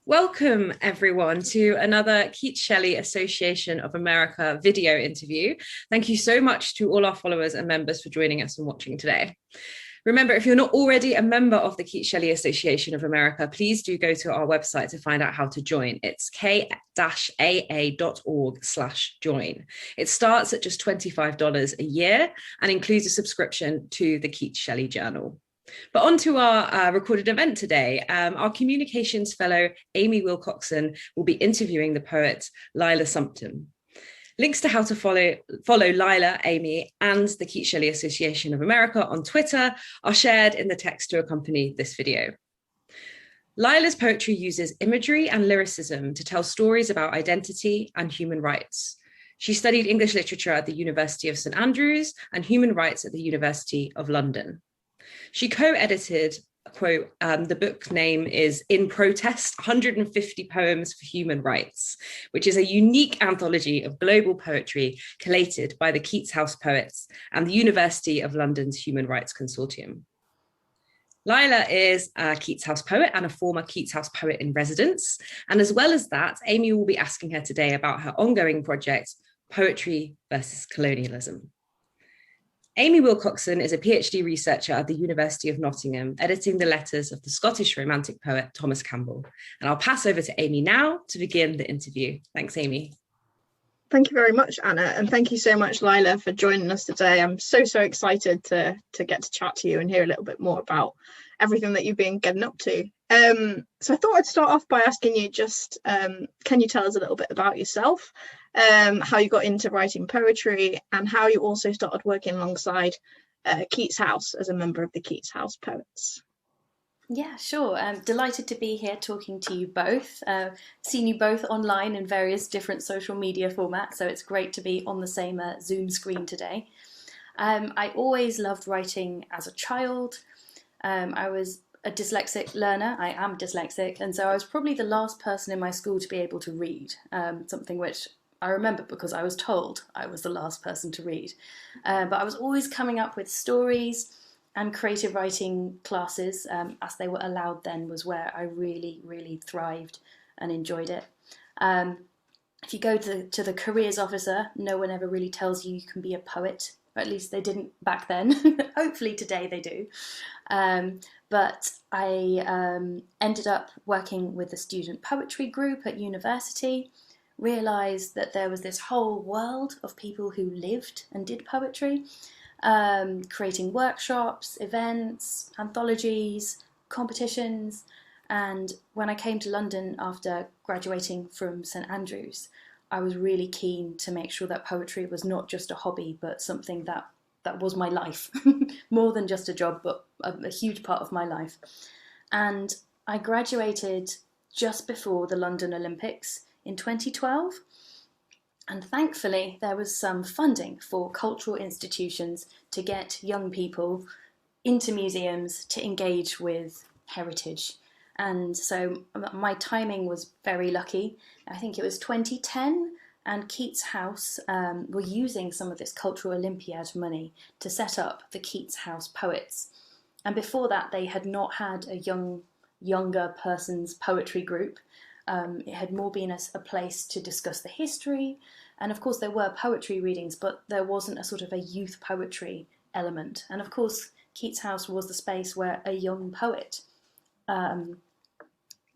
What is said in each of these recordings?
Welcome, everyone, to another Keats-Shelley Association of America video interview. Thank you so much to all our followers and members for joining us and watching today. Remember, if you're not already a member of the Keats-Shelley Association of America, please do go to our website to find out how to join. It's k-aa.org/join. It starts at just $25 a year and includes a subscription to the Keats-Shelley Journal. But on to our recorded event today. Our communications fellow, Amy Wilcoxon, will be interviewing the poet Laila Sumpton. Links to how to follow Laila, Amy, and the Keats-Shelley Association of America on Twitter are shared in the text to accompany this video. Laila's poetry uses imagery and lyricism to tell stories about identity and human rights. She studied English literature at the University of St Andrews and human rights at the University of London. She co-edited, quote, the book name is In Protest, 150 Poems for Human Rights, which is a unique anthology of global poetry collated by the Keats House Poets and the University of London's Human Rights Consortium. Laila is a Keats House poet and a former Keats House poet in residence. And as well as that, Amy will be asking her today about her ongoing project, Poetry versus Colonialism. Amy Wilcoxon is a PhD researcher at the University of Nottingham, editing the letters of the Scottish Romantic poet Thomas Campbell. And I'll pass over to Amy now to begin the interview. Thanks, Amy. Thank you very much, Anna, and thank you so much, Laila, for joining us today. I'm so excited to get to chat to you and hear a little bit more about everything that you've been getting up to. So I thought I'd start off by asking you just, can you tell us a little bit about yourself, how you got into writing poetry, and how you also started working alongside Keats House as a member of the Keats House Poets? Yeah, sure. I'm delighted to be here talking to you both. Seen you both online in various different social media formats, so it's great to be on the same Zoom screen today. I always loved writing as a child. I was a dyslexic learner. I am dyslexic, and so I was probably the last person in my school to be able to read, something which I remember because I was told I was the last person to read. But I was always coming up with stories, and creative writing classes, as they were allowed then, was where I really thrived and enjoyed it. If you go to the careers officer, no one ever really tells you you can be a poet, or at least they didn't back then. Hopefully today they do. But I ended up working with a student poetry group at university, realised that there was this whole world of people who lived and did poetry, creating workshops, events, anthologies, competitions. And when I came to London after graduating from St Andrews, I was really keen to make sure that poetry was not just a hobby, but something that was my life, more than just a job, but a huge part of my life. And I graduated just before the London Olympics in 2012. And thankfully, there was some funding for cultural institutions to get young people into museums to engage with heritage. And so my timing was very lucky. I think it was 2010, and Keats House were using some of this Cultural Olympiad money to set up the Keats House Poets. And before that, they had not had a younger person's poetry group. It had more been a place to discuss the history, and of course there were poetry readings, but there wasn't a sort of a youth poetry element. And of course Keats House was the space where a young poet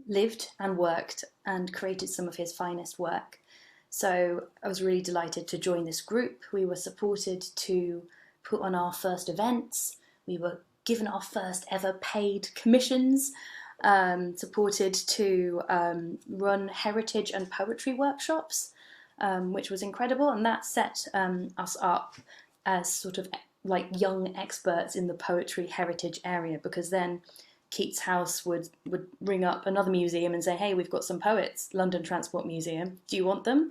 lived and worked and created some of his finest work. So I was really delighted to join this group. We were supported to put on our first events. We were given our first ever paid commissions. Supported to run heritage and poetry workshops, which was incredible, and that set us up as sort of like young experts in the poetry heritage area, because then Keats House would ring up another museum and say, hey, we've got some poets, London Transport Museum, do you want them?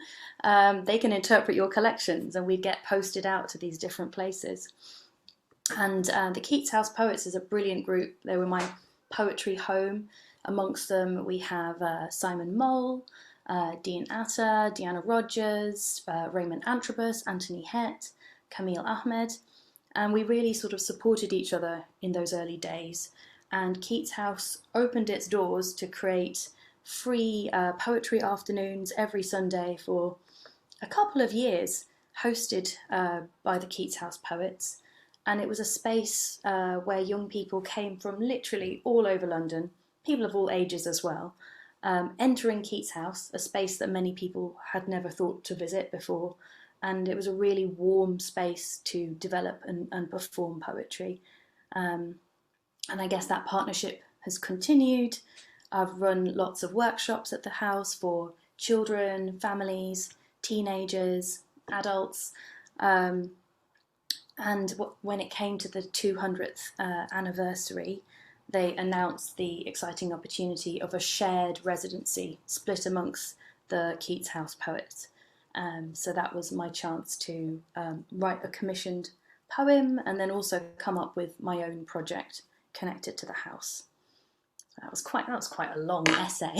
They can interpret your collections, and we'd get posted out to these different places. And the Keats House Poets is a brilliant group. They were my poetry home. Amongst them we have Simon Mole, Dean Atta, Deanna Rogers, Raymond Antrobus, Anthony Hett, Camille Ahmed, and we really sort of supported each other in those early days. And Keats House opened its doors to create free poetry afternoons every Sunday for a couple of years, hosted by the Keats House Poets. And it was a space where young people came from literally all over London, people of all ages as well, entering Keats House, a space that many people had never thought to visit before. And it was a really warm space to develop and perform poetry. And I guess that partnership has continued. I've run lots of workshops at the house for children, families, teenagers, adults. And when it came to the 200th anniversary, they announced the exciting opportunity of a shared residency split amongst the Keats House Poets. So that was my chance to write a commissioned poem and then also come up with my own project connected to the house. That was quite a long essay.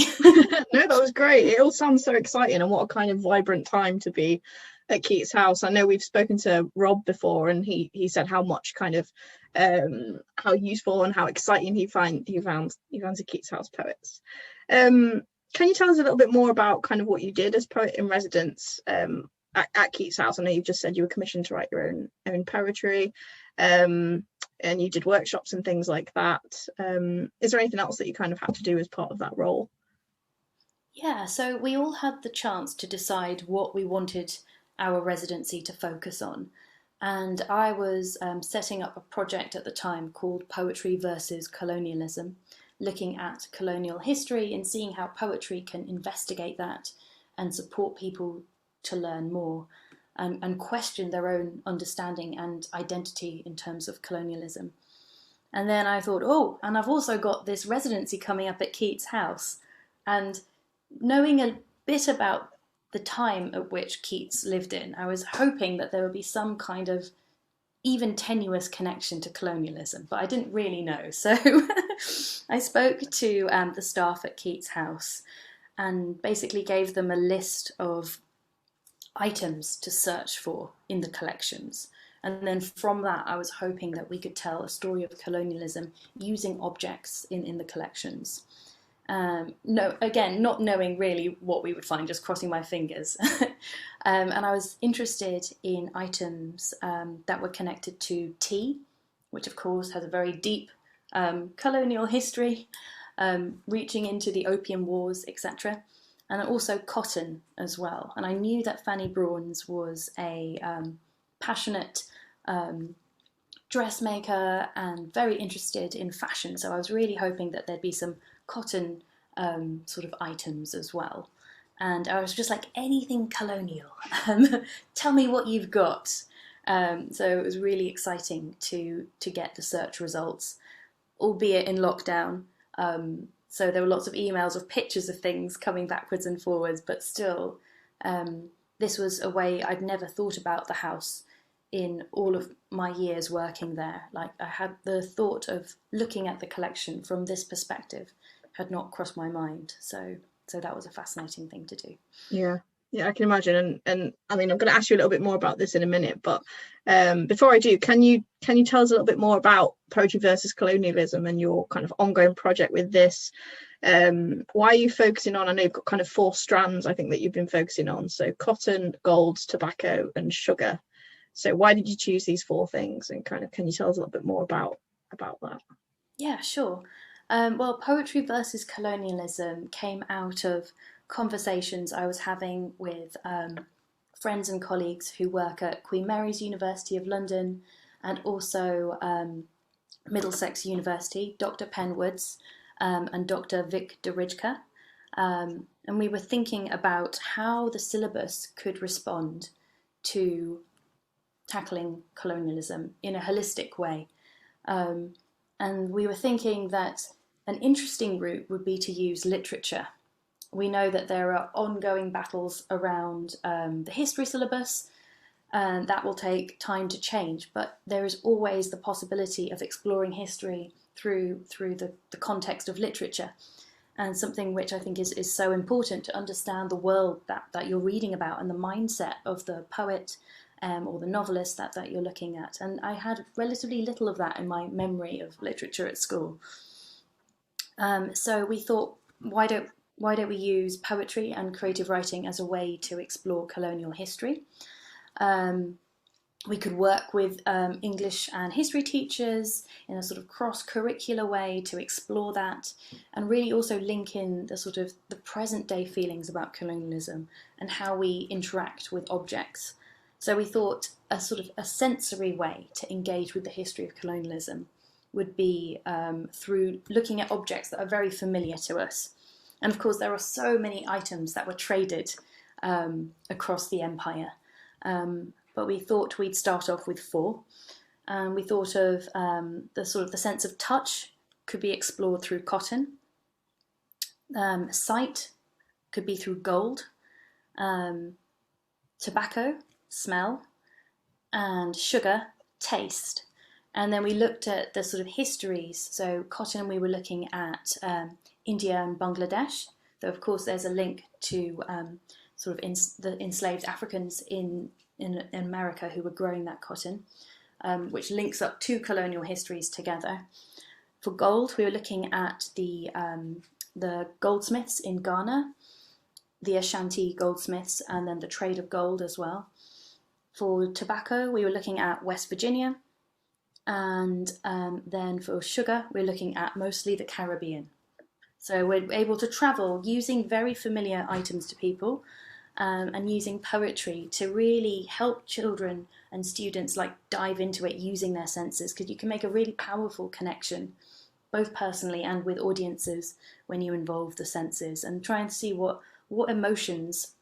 No, that was great. It all sounds so exciting, and what a kind of vibrant time to be at Keats House. I know we've spoken to Rob before, and he said how much kind of how useful and how exciting he found the Keats House Poets. Can you tell us a little bit more about kind of what you did as poet in residence at Keats House? I know you've just said you were commissioned to write your own poetry, and you did workshops and things like that. Is there anything else that you kind of had to do as part of that role? Yeah, so we all had the chance to decide what we wanted our residency to focus on. And I was setting up a project at the time called Poetry versus Colonialism, looking at colonial history and seeing how poetry can investigate that and support people to learn more and question their own understanding and identity in terms of colonialism. And then I thought, oh, and I've also got this residency coming up at Keats House. And knowing a bit about the time at which Keats lived in, I was hoping that there would be some kind of even tenuous connection to colonialism, but I didn't really know. So I spoke to the staff at Keats House and basically gave them a list of items to search for in the collections. And then from that, I was hoping that we could tell a story of colonialism using objects in the collections. Not knowing really what we would find, just crossing my fingers. And I was interested in items that were connected to tea, which of course has a very deep colonial history, reaching into the Opium Wars, etc. And also cotton as well. And I knew that Fanny Brawns was a passionate dressmaker and very interested in fashion. So I was really hoping that there'd be some cotton sort of items as well. And I was just like, anything colonial, tell me what you've got. So it was really exciting to get the search results, albeit in lockdown. So there were lots of emails of pictures of things coming backwards and forwards, but still, this was a way I'd never thought about the house in all of my years working there. Like, I had the thought of looking at the collection from this perspective had not crossed my mind. So that was a fascinating thing to do. Yeah, I can imagine. And I mean, I'm going to ask you a little bit more about this in a minute, but before I do, can you tell us a little bit more about Poetry versus Colonialism and your kind of ongoing project with this? Why are you focusing on, I know you've got kind of 4 strands, I think, that you've been focusing on. So cotton, gold, tobacco and sugar. So why did you choose these 4 things? And kind of, can you tell us a little bit more about that? Yeah, sure. Well, Poetry versus Colonialism came out of conversations I was having with friends and colleagues who work at Queen Mary's University of London and also Middlesex University, Dr. Penwoods and Dr. Vic Deridka. And we were thinking about how the syllabus could respond to tackling colonialism in a holistic way. And we were thinking that an interesting route would be to use literature. We know that there are ongoing battles around the history syllabus, and that will take time to change, but there is always the possibility of exploring history through the context of literature, and something which I think is so important to understand the world that you're reading about and the mindset of the poet or the novelist that you're looking at. And I had relatively little of that in my memory of literature at school. So we thought, why don't why don't we use poetry and creative writing as a way to explore colonial history? We could work with English and history teachers in a sort of cross-curricular way to explore that, and really also link in the sort of the present day feelings about colonialism and how we interact with objects. So we thought a sort of a sensory way to engage with the history of colonialism would be through looking at objects that are very familiar to us. And of course, there are so many items that were traded across the empire. But we thought we'd start off with 4. We thought of the sort of the sense of touch could be explored through cotton. Sight could be through gold. Tobacco, smell. And sugar, taste. And then we looked at the sort of histories. So cotton, we were looking at India and Bangladesh, though of course there's a link to sort of the enslaved Africans in America who were growing that cotton, which links up 2 colonial histories together. For gold, we were looking at the goldsmiths in Ghana, the Ashanti goldsmiths, and then the trade of gold as well. For tobacco, we were looking at West Virginia, and then for sugar, we're looking at mostly the Caribbean. So we're able to travel using very familiar items to people, and using poetry to really help children and students like dive into it using their senses, because you can make a really powerful connection, both personally and with audiences, when you involve the senses and try and see what emotions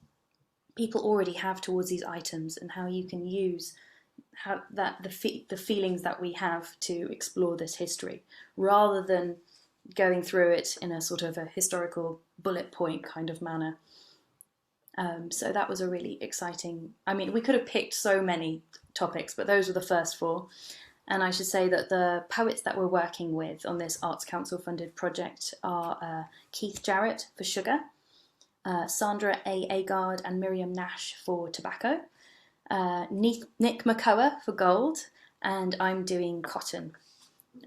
people already have towards these items and how you can use the feelings that we have to explore this history, rather than going through it in a sort of a historical bullet point kind of manner. So that was a really exciting, I mean, we could have picked so many topics, but those were the first 4. And I should say that the poets that we're working with on this Arts Council funded project are Keith Jarrett for sugar, Sandra A. Agard and Miriam Nash for tobacco, Nick McCullough for gold, and I'm doing cotton.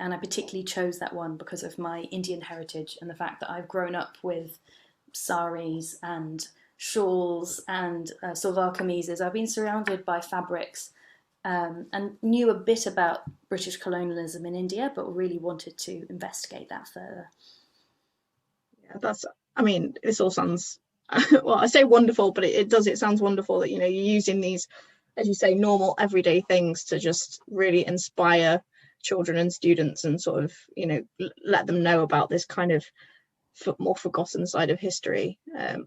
And I particularly chose that one because of my Indian heritage and the fact that I've grown up with saris and shawls and salwar kameezes. I've been surrounded by fabrics and knew a bit about British colonialism in India, but really wanted to investigate that further. Yeah, I mean, this all sounds, well, I say wonderful, but it sounds wonderful that, you know, you're using these, as you say, normal everyday things to just really inspire children and students and sort of, you know, let them know about this kind of more forgotten side of history,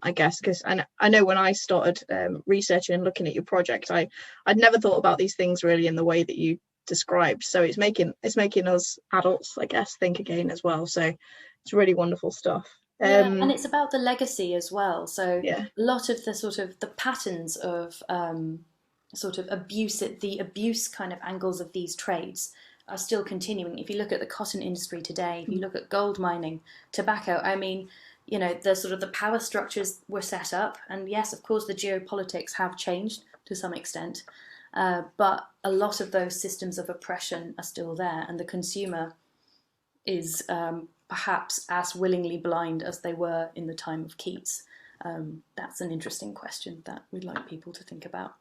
I guess, because I know when I started researching and looking at your project, I'd never thought about these things really in the way that you described. So it's making us adults, I guess, think again as well. So it's really wonderful stuff. Yeah, and it's about the legacy as well. So yeah, a lot of the sort of the patterns of sort of the abuse kind of angles of these trades are still continuing. If you look at the cotton industry today, if you look at gold mining, tobacco, I mean, you know, the sort of the power structures were set up, and yes, of course, the geopolitics have changed to some extent, but a lot of those systems of oppression are still there, and the consumer is perhaps as willingly blind as they were in the time of Keats. That's an interesting question that we'd like people to think about.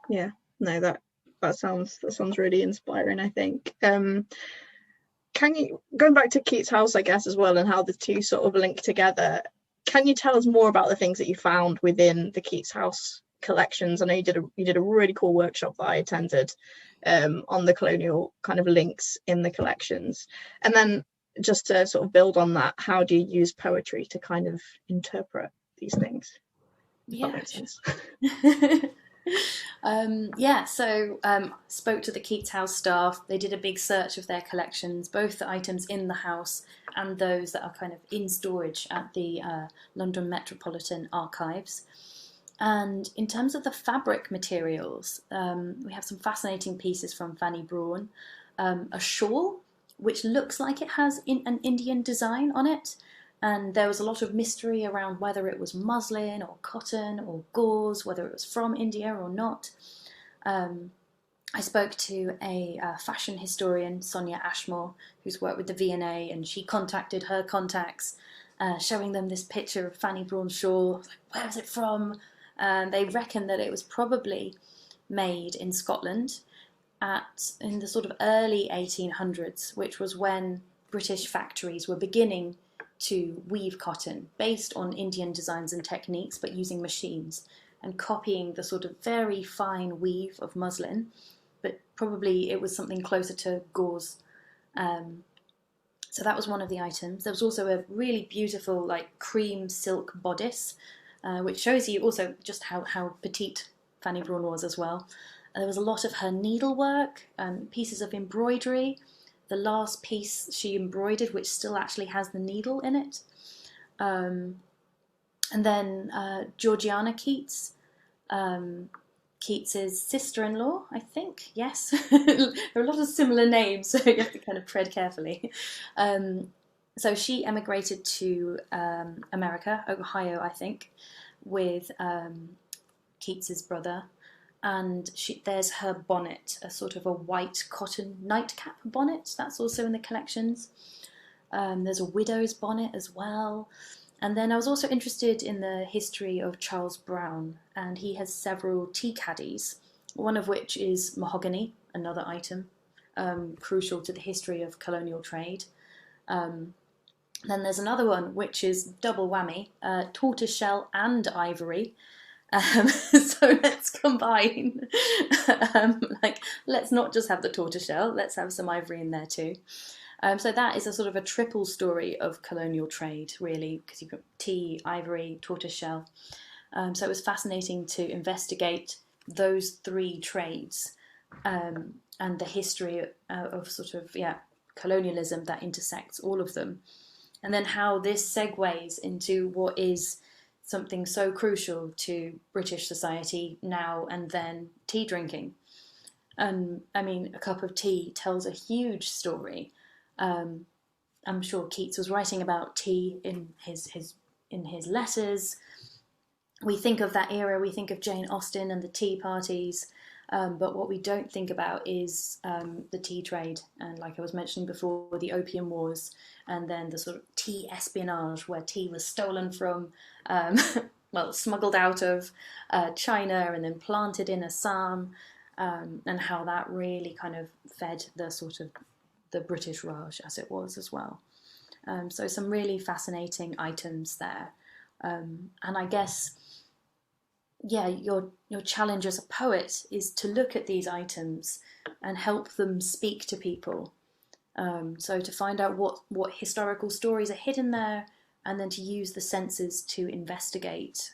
Yeah, no, that sounds really inspiring, I think. Can you, going back to Keats House, I guess, as well, and how the 2 sort of link together, can you tell us more about the things that you found within the Keats House collections? I know you did a really cool workshop that I attended on the colonial kind of links in the collections. And then just to sort of build on that, how do you use poetry to kind of interpret these things? If that makes sense. Spoke to the Keats House staff. They did a big search of their collections, both the items in the house and those that are kind of in storage at the London Metropolitan Archives. And in terms of the fabric materials, we have some fascinating pieces from Fanny Braun. A shawl, which looks like it has an Indian design on it. And there was a lot of mystery around whether it was muslin or cotton or gauze, whether it was from India or not. I spoke to a fashion historian, Sonia Ashmore, who's worked with the V&A, and she contacted her contacts showing them this picture of Fanny Brawne's shawl. Like, where is it from? And they reckon that it was probably made in Scotland in the sort of early 1800s, which was when British factories were beginning to weave cotton based on Indian designs and techniques, but using machines and copying the sort of very fine weave of muslin. But probably it was something closer to gauze. So that was one of the items. There was also a really beautiful like cream silk bodice, which shows you also just how petite Fanny Brawne was as well. There was a lot of her needlework, pieces of embroidery. The last piece she embroidered, which still actually has the needle in it. And then Georgiana Keats, Keats's sister-in-law, I think, yes. There are a lot of similar names, so you have to kind of tread carefully. So she emigrated to America, Ohio, I think, with Keats's brother. And there's her bonnet, a sort of a white cotton nightcap bonnet. That's also in the collections. There's a widow's bonnet as well. And then I was also interested in the history of Charles Brown, and he has several tea caddies, one of which is mahogany, another item crucial to the history of colonial trade. Then there's another one which is double whammy, tortoiseshell and ivory. So let's combine, let's not just have the tortoiseshell, let's have some ivory in there too. So that is a sort of a triple story of colonial trade, really, because you've got tea, ivory, tortoiseshell. So it was fascinating to investigate those three trades and the history of sort of, colonialism that intersects all of them. And then how this segues into what is something so crucial to British society now and then, tea drinking. I mean, a cup of tea tells a huge story. I'm sure Keats was writing about tea in his letters. We think of that era, we think of Jane Austen and the tea parties, but what we don't think about is the tea trade, and like I was mentioning before, the Opium Wars, and then the sort of tea espionage, where tea was stolen from, smuggled out of China and then planted in Assam, and how that really kind of fed the sort of the British Raj, as it was as well. So some really fascinating items there. And I guess, your challenge as a poet is to look at these items and help them speak to people. So to find out what historical stories are hidden there, and then to use the senses to investigate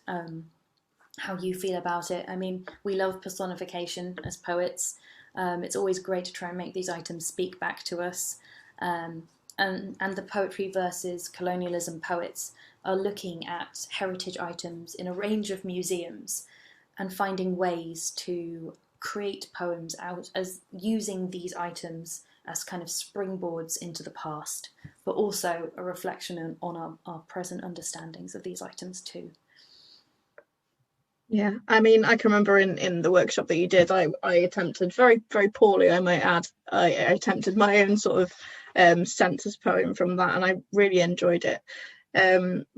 how you feel about it. I mean, we love personification as poets. It's always great to try and make these items speak back to us. And the poetry versus colonialism poets are looking at heritage items in a range of museums and finding ways to create poems out as using these items as kind of springboards into the past, but also a reflection on our present understandings of these items too. Yeah, I mean, I can remember in the workshop that you did, I attempted very, very poorly, I might add. I attempted my own sort of census poem from that, and I really enjoyed it.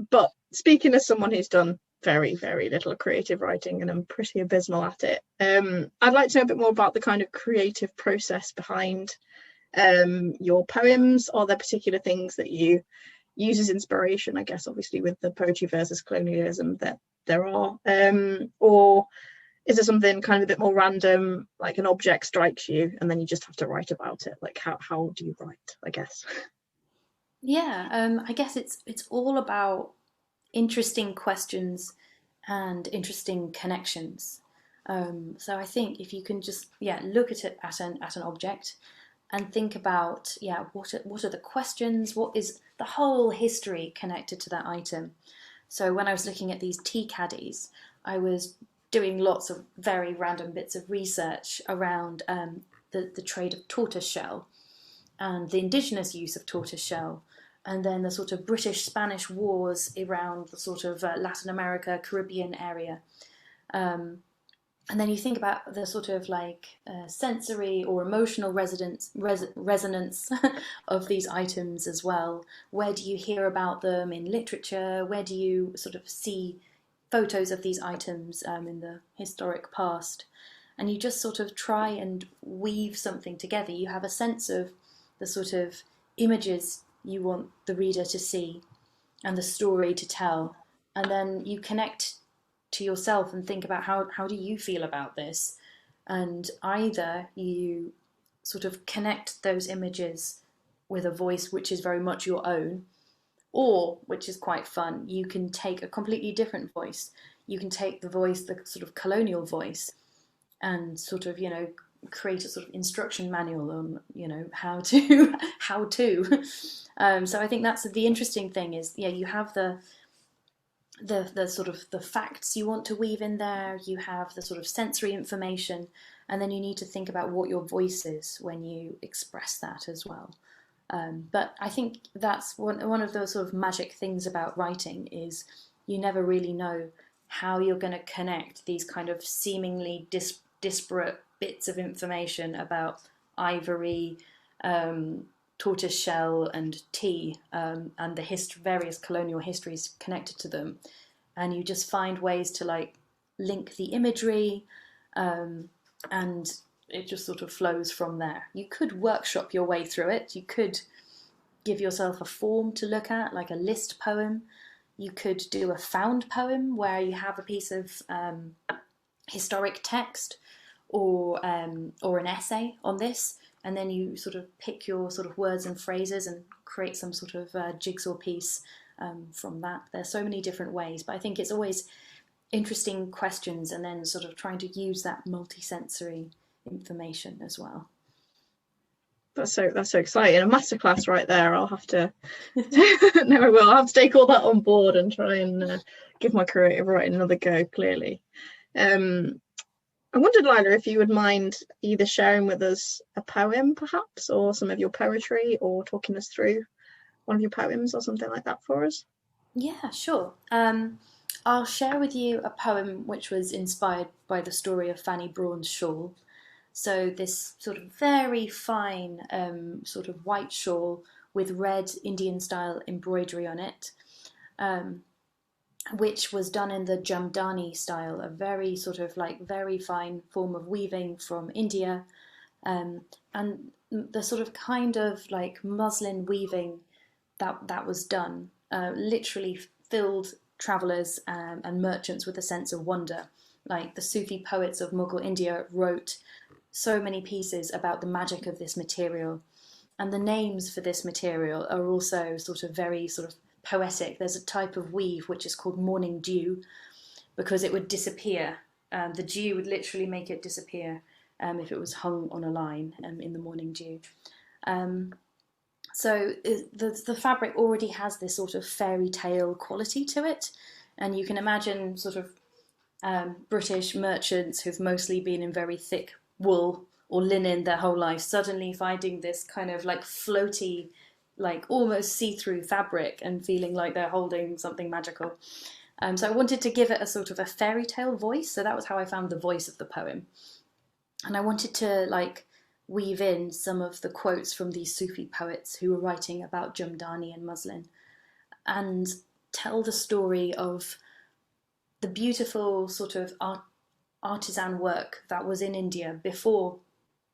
But speaking as someone who's done very, very little creative writing, and I'm pretty abysmal at it, I'd like to know a bit more about the kind of creative process behind your poems. Are there particular things that you use as inspiration? I guess obviously with the poetry versus colonialism that there are, or is there something kind of a bit more random, like an object strikes you and then you just have to write about it? Like how do you write, I guess? I guess it's all about interesting questions and interesting connections. So I think if you can just look at it at an object and think about what are the questions, what is the whole history connected to that item. So when I was looking at these tea caddies, I was doing lots of very random bits of research around the trade of tortoiseshell and the indigenous use of tortoiseshell, and then the sort of British-Spanish wars around the sort of Latin America, Caribbean area. And then you think about the sort of like sensory or emotional resonance of these items as well. Where do you hear about them in literature? Where do you sort of see photos of these items in the historic past? And you just sort of try and weave something together. You have a sense of the sort of images you want the reader to see and the story to tell. And then you connect to yourself and think about how do you feel about this? And either you sort of connect those images with a voice which is very much your own, or, which is quite fun, you can take a completely different voice. You can take the voice, the sort of colonial voice, and sort of, you know, create a sort of instruction manual on, you know, how to how to. So I think that's the interesting thing is, yeah, you have the sort of the facts you want to weave in there, you have the sort of sensory information, and then you need to think about what your voice is when you express that as well. But I think that's one of those sort of magic things about writing is you never really know how you're going to connect these kind of seemingly disparate bits of information about ivory, tortoise shell and tea, and the various colonial histories connected to them, and you just find ways to like link the imagery, and it just sort of flows from there. You could workshop your way through it. You could give yourself a form to look at, like a list poem. You could do a found poem where you have a piece of historic text or an essay on this, and then you sort of pick your sort of words and phrases and create some sort of jigsaw piece from that. There's so many different ways, but I think it's always interesting questions and then sort of trying to use that multisensory information as well. That's so exciting. A masterclass right there. I'll have to no, I will. I'll have to take all that on board and try and give my creative writing another go, clearly. I wondered, Laila, if you would mind either sharing with us a poem perhaps, or some of your poetry, or talking us through one of your poems or something like that for us. Yeah, sure. I'll share with you a poem which was inspired by the story of Fanny Braun's shawl. So this sort of very fine sort of white shawl with red Indian style embroidery on it, which was done in the Jamdani style, a very sort of like very fine form of weaving from India, and the sort of kind of like muslin weaving that was done literally filled travellers and merchants with a sense of wonder. Like the Sufi poets of Mughal India wrote so many pieces about the magic of this material, and the names for this material are also sort of very sort of poetic. There's a type of weave which is called morning dew, because it would disappear. The dew would literally make it disappear if it was hung on a line in the morning dew. So the fabric already has this sort of fairy tale quality to it, and you can imagine sort of British merchants who've mostly been in very thick wool or linen their whole life suddenly finding this kind of like floaty, like almost see-through fabric and feeling like they're holding something magical. So I wanted to give it a sort of a fairy tale voice, so that was how I found the voice of the poem. And I wanted to like weave in some of the quotes from these Sufi poets who were writing about Jamdani and muslin, and tell the story of the beautiful sort of artisan work that was in India before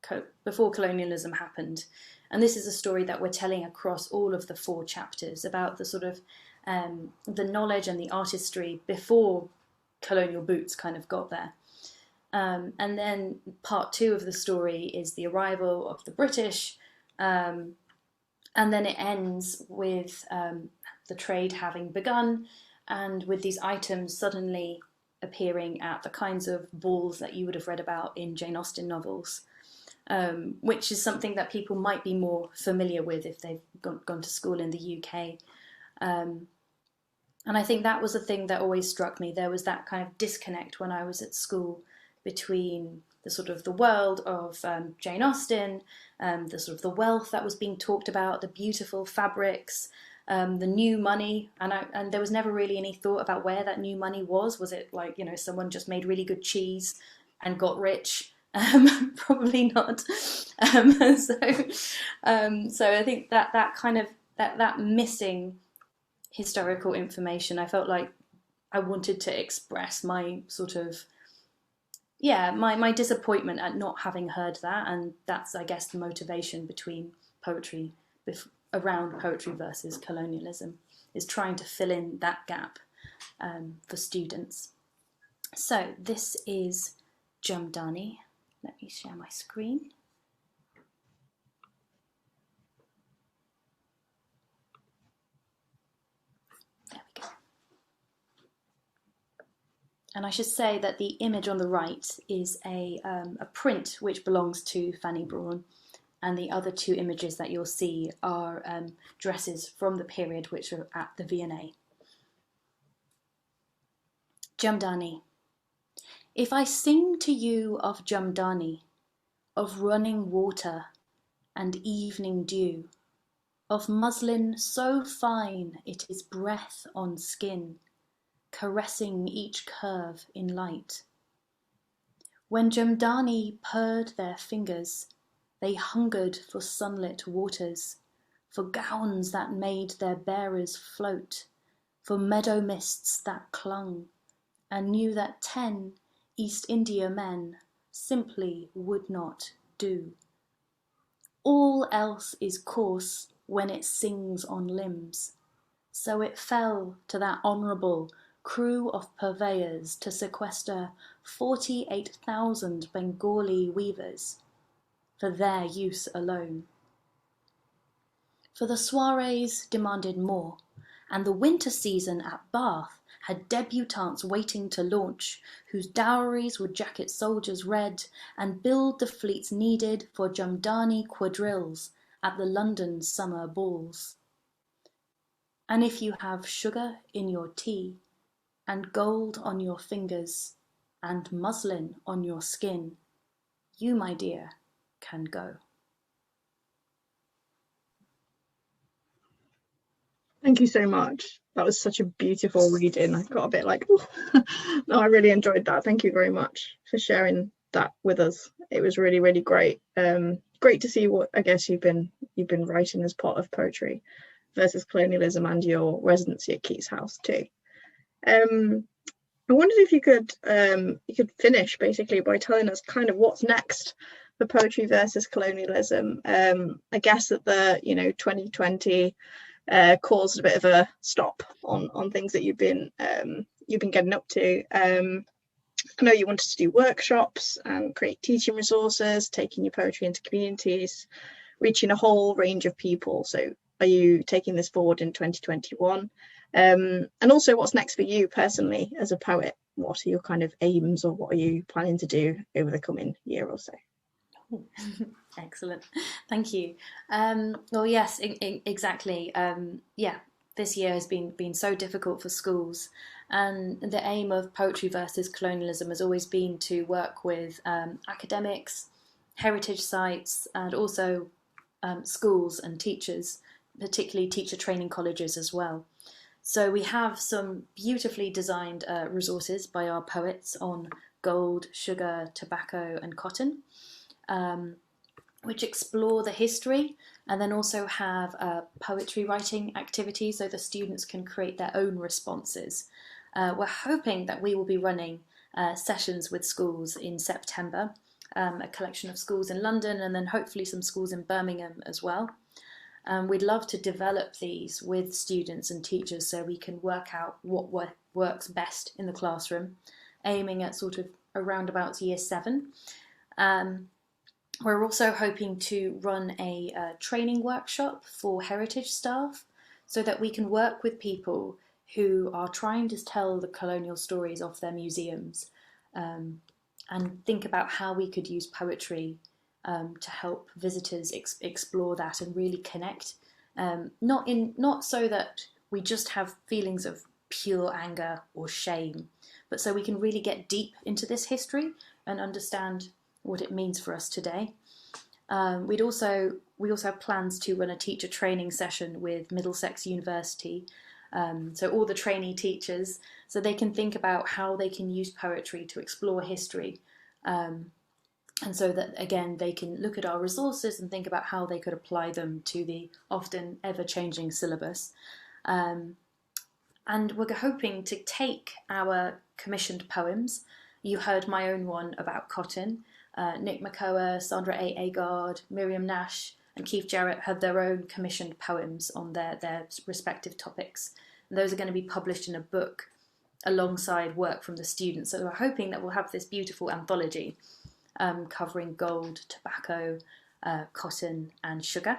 colonialism happened. And this is a story that we're telling across all of the 4 chapters about the sort of the knowledge and the artistry before colonial boots kind of got there. And then part 2 of the story is the arrival of the British, and then it ends with the trade having begun, and with these items suddenly appearing at the kinds of balls that you would have read about in Jane Austen novels, which is something that people might be more familiar with if they've gone to school in the UK. And I think that was a thing that always struck me. There was that kind of disconnect when I was at school between the sort of the world of Jane Austen, the sort of the wealth that was being talked about, the beautiful fabrics, the new money, and there was never really any thought about where that new money was. Was it like, you know, someone just made really good cheese and got rich. Probably not. So I think that kind of that missing historical information, I felt like I wanted to express my sort of my disappointment at not having heard that, and that's, I guess, the motivation between poetry around poetry versus colonialism, is trying to fill in that gap for students. So this is Jamdani. Let me share my screen. There we go. And I should say that the image on the right is a print which belongs to Fanny Brawne, and the other two images that you'll see are dresses from the period which are at the V&A. Jamdani. If I sing to you of Jamdani, of running water and evening dew, of muslin so fine it is breath on skin, caressing each curve in light. When Jamdani purred their fingers, they hungered for sunlit waters, for gowns that made their bearers float, for meadow mists that clung, and knew that 10 East India men simply would not do. All else is coarse when it sings on limbs, so it fell to that honourable crew of purveyors to sequester 48,000 Bengali weavers for their use alone. For the soirees demanded more, and the winter season at Bath had debutantes waiting to launch, whose dowries would jacket soldiers red and build the fleets needed for Jamdani quadrilles at the London summer balls. And if you have sugar in your tea, and gold on your fingers, and muslin on your skin, you, my dear, can go. Thank you so much. That was such a beautiful reading. I got a bit like, no, I really enjoyed that. Thank you very much for sharing that with us. It was really, really great. Great to see what I guess you've been writing as part of Poetry versus Colonialism and your residency at Keats House too. I wondered if you could finish basically by telling us kind of what's next for Poetry versus Colonialism. I guess that the 2020 caused a bit of a stop on things that you've been getting up to. I know you wanted to do workshops and create teaching resources, taking your poetry into communities, reaching a whole range of people. So are you taking this forward in 2021? And also, what's next for you personally as a poet? What are your kind of aims, or what are you planning to do over the coming year or so? Excellent, thank you. Well, yes, exactly. This year has been so difficult for schools, and the aim of Poetry versus Colonialism has always been to work with academics, heritage sites, and also schools and teachers, particularly teacher training colleges as well. So we have some beautifully designed resources by our poets on gold, sugar, tobacco, and cotton, which explore the history, and then also have poetry writing activities so the students can create their own responses. We're hoping that we will be running sessions with schools in September, a collection of schools in London, and then hopefully some schools in Birmingham as well. We'd love to develop these with students and teachers so we can work out what works best in the classroom, aiming at sort of around about year 7. We're also hoping to run a training workshop for heritage staff so that we can work with people who are trying to tell the colonial stories of their museums, and think about how we could use poetry to help visitors explore that and really connect. Not so that we just have feelings of pure anger or shame, but so we can really get deep into this history and understand what it means for us today. We also have plans to run a teacher training session with Middlesex University, so all the trainee teachers, so they can think about how they can use poetry to explore history, And so that, again, they can look at our resources and think about how they could apply them to the often ever-changing syllabus. And we're hoping to take our commissioned poems. You heard my own one about cotton. Nick McCower, Sandra A. Agard, Miriam Nash, and Keith Jarrett had their own commissioned poems on their respective topics. And those are going to be published in a book alongside work from the students. So we're hoping that we'll have this beautiful anthology covering gold, tobacco, cotton and sugar.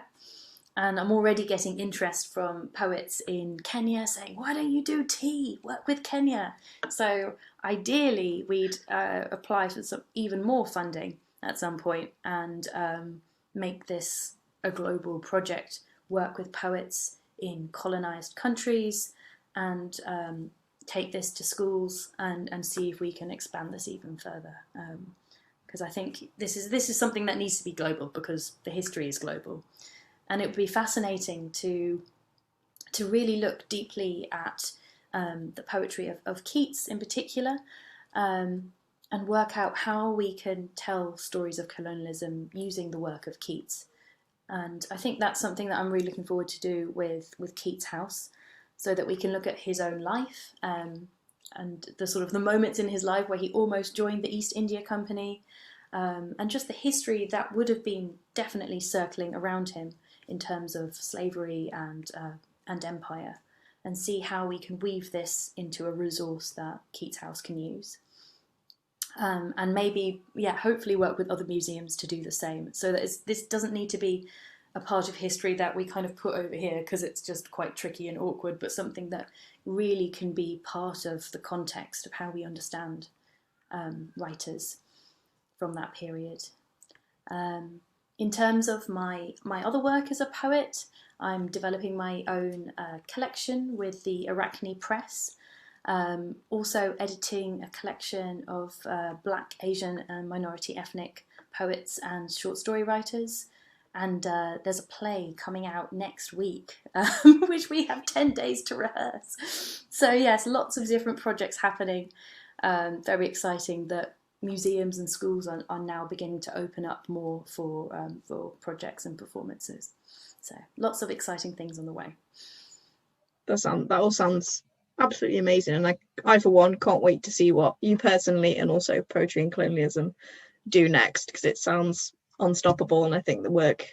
And I'm already getting interest from poets in Kenya saying, why don't you do tea? Work with Kenya. So ideally, we'd apply for some even more funding at some point and make this a global project, work with poets in colonized countries and take this to schools and see if we can expand this even further. Because I think this is something that needs to be global because the history is global. And it would be fascinating to really look deeply at the poetry of Keats in particular, and work out how we can tell stories of colonialism using the work of Keats. And I think that's something that I'm really looking forward to do with Keats House, so that we can look at his own life and the sort of the moments in his life where he almost joined the East India Company, and just the history that would have been definitely circling around him in terms of slavery and empire, and see how we can weave this into a resource that Keats House can use. And maybe, hopefully work with other museums to do the same, so that this doesn't need to be a part of history that we kind of put over here because it's just quite tricky and awkward, but something that really can be part of the context of how we understand writers from that period. In terms of my other work as a poet, I'm developing my own collection with the Arachne Press, also editing a collection of Black, Asian and minority ethnic poets and short story writers. And there's a play coming out next week, which we have 10 days to rehearse. So yes, lots of different projects happening. Very exciting that museums and schools are now beginning to open up more for projects and performances. So lots of exciting things on the way. That all sounds absolutely amazing, and I for one can't wait to see what you personally and also Poetry and Colonialism do next, because it sounds unstoppable, and I think the work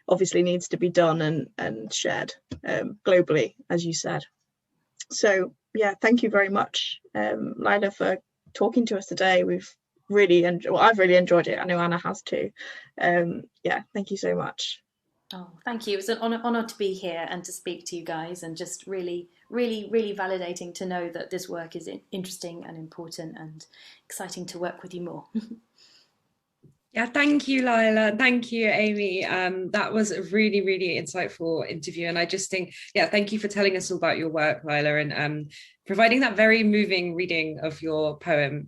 obviously needs to be done and shared globally, as you said. So yeah, thank you very much, Laila, for talking to us today. I've really enjoyed it. I know Anna has too. Thank you so much. Oh, thank you. It's an honor to be here and to speak to you guys, and just really, really, really validating to know that this work is interesting and important, and exciting to work with you more. Yeah, thank you, Laila. Thank you, Amy. That was a really, really insightful interview. And I just think, thank you for telling us all about your work, Laila, and providing that very moving reading of your poem.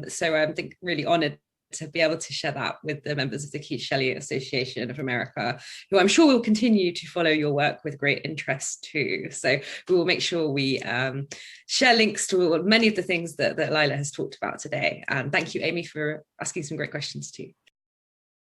So I'm really honoured to be able to share that with the members of the Keats-Shelley Association of America, who I'm sure will continue to follow your work with great interest too. So we will make sure we share links to many of the things that Laila has talked about today. And thank you, Amy, for asking some great questions too.